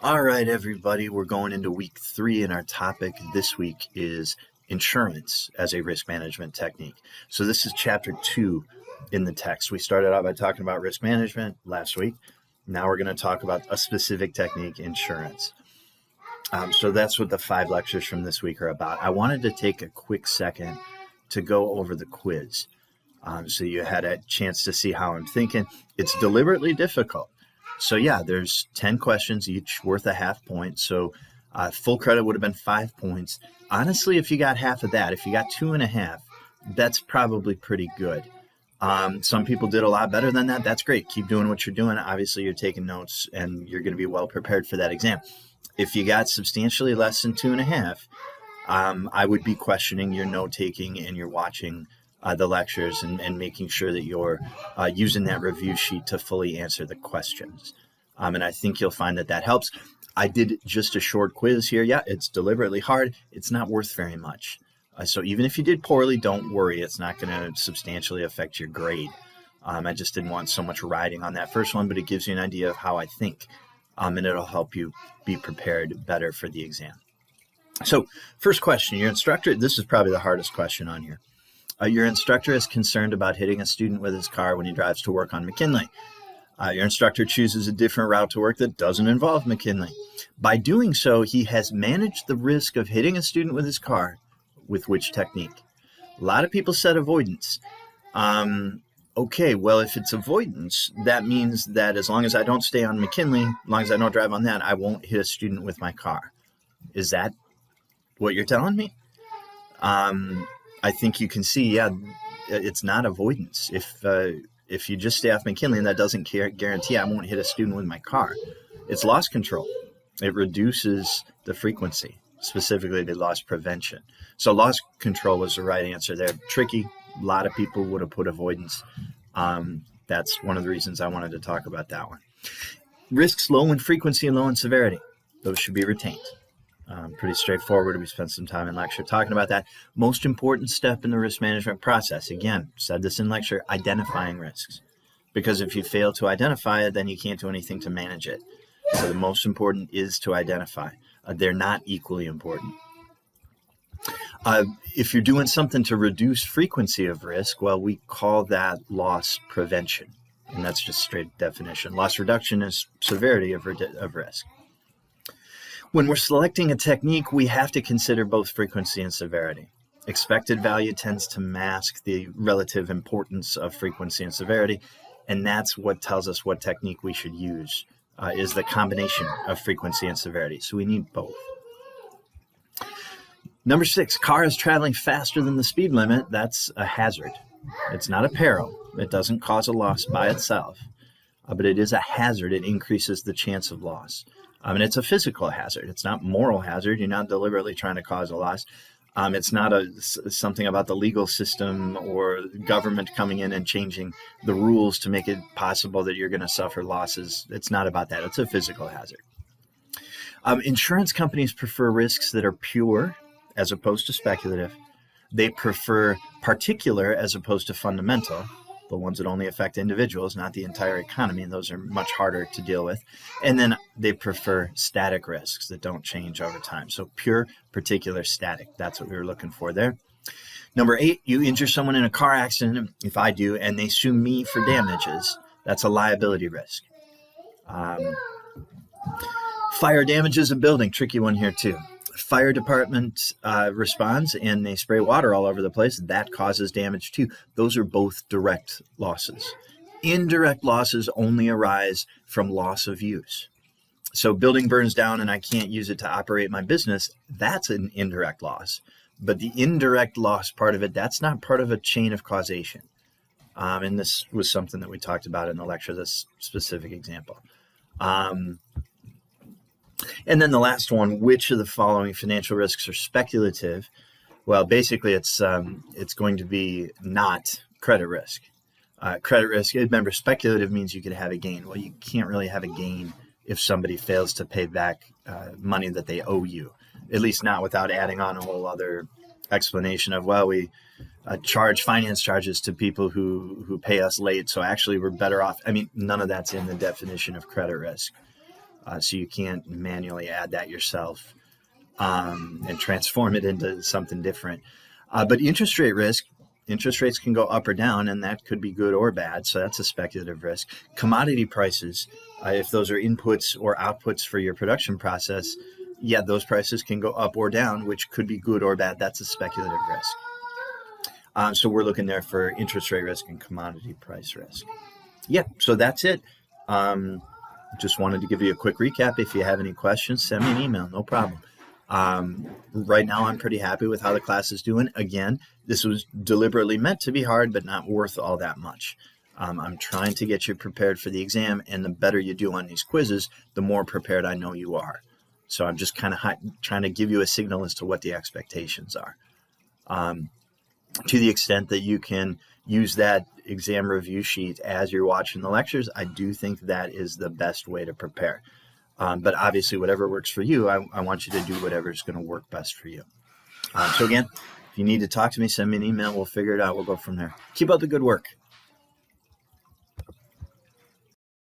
All right, everybody, we're going into week 3, and our topic this week is insurance as a risk management technique. So this is chapter 2 in the text. We started out by talking about risk management last week. Now we're going to talk about a specific technique, insurance. So that's what the 5 lectures from this week are about. I wanted to take a quick second to go over the quiz. So you had a chance to see how I'm thinking. It's deliberately difficult. So yeah, there's 10 questions, each worth a half point. So full credit would have been 5 points. Honestly, if you got half of that, if you got 2.5, that's probably pretty good. Some people did a lot better than that. That's great. Keep doing what you're doing. Obviously, you're taking notes and you're going to be well prepared for that exam. If you got substantially less than 2.5, I would be questioning your note taking and your watching the lectures and making sure that you're using that review sheet to fully answer the questions. And I think you'll find that helps. I did just a short quiz here. Yeah, it's deliberately hard. It's not worth very much. So even if you did poorly, don't worry. It's not going to substantially affect your grade. I just didn't want so much riding on that first one, but it gives you an idea of how I think. And it'll help you be prepared better for the exam. So first question, your instructor, this is probably the hardest question on here. Your instructor is concerned about hitting a student with his car when he drives to work on McKinley. Your instructor chooses a different route to work that doesn't involve McKinley. By doing so, he has managed the risk of hitting a student with his car with which technique? A lot of people said avoidance. Okay, well, if it's avoidance, that means that as long as I don't stay on McKinley, as long as I don't drive on that, I won't hit a student with my car. Is that what you're telling me? I think you can see, yeah, it's not avoidance. If you just stay off McKinley, and that doesn't guarantee I won't hit a student with my car. It's loss control. It reduces the frequency, specifically the loss prevention. So loss control was the right answer there. Tricky. A lot of people would have put avoidance. That's one of the reasons I wanted to talk about that one. Risks low in frequency and low in severity. Those should be retained. Pretty straightforward. We spent some time in lecture talking about that. Most important step in the risk management process, again, said this in lecture, identifying risks. Because if you fail to identify it, then you can't do anything to manage it. So the most important is to identify. They're not equally important. If you're doing something to reduce frequency of risk, well, we call that loss prevention. And that's just straight definition. Loss reduction is severity of risk. When we're selecting a technique, we have to consider both frequency and severity. Expected value tends to mask the relative importance of frequency and severity, and that's what tells us what technique we should use, is the combination of frequency and severity. So we need both. Number 6, car is traveling faster than the speed limit. That's a hazard. It's not a peril. It doesn't cause a loss by itself, but it is a hazard. It increases the chance of loss. And it's a physical hazard. It's not moral hazard. You're not deliberately trying to cause a loss. It's not something about the legal system or government coming in and changing the rules to make it possible that you're going to suffer losses. It's not about that. It's a physical hazard. Insurance companies prefer risks that are pure as opposed to speculative. They prefer particular as opposed to fundamental, the ones that only affect individuals, not the entire economy, and those are much harder to deal with. And then they prefer static risks that don't change over time. So pure, particular, static. That's what we were looking for there. Number 8, you injure someone in a car accident, if I do, and they sue me for damages. That's a liability risk. Fire damages a building. Tricky one here too. Fire department responds and they spray water all over the place. That causes damage too. Those are both direct losses. Indirect losses only arise from loss of use. So building burns down and I can't use it to operate my business. That's an indirect loss. But the indirect loss part of it, that's not part of a chain of causation. And this was something that we talked about in the lecture, this specific example. And then the last one, which of the following financial risks are speculative? Well, basically, it's going to be not credit risk. Credit risk, remember, speculative means you could have a gain. Well, you can't really have a gain if somebody fails to pay back money that they owe you, at least not without adding on a whole other explanation of, well, we charge finance charges to people who pay us late, so actually we're better off. I mean, none of that's in the definition of credit risk. So you can't manually add that yourself and transform it into something different. But interest rates can go up or down, and that could be good or bad. So that's a speculative risk. Commodity prices, if those are inputs or outputs for your production process, yeah, those prices can go up or down, which could be good or bad. That's a speculative risk. So we're looking there for interest rate risk and commodity price risk. Yeah, so that's it. Just wanted to give you a quick recap. If you have any questions, send me an email, no problem. Right now, I'm pretty happy with how the class is doing. Again, this was deliberately meant to be hard, but not worth all that much. I'm trying to get you prepared for the exam, and the better you do on these quizzes, the more prepared I know you are. So I'm just kind of trying to give you a signal as to what the expectations are. To the extent that you can use that exam review sheet as you're watching the lectures, I do think that is the best way to prepare. But obviously, whatever works for you, I want you to do whatever is going to work best for you. So again, if you need to talk to me, send me an email. We'll figure it out. We'll go from there. Keep up the good work.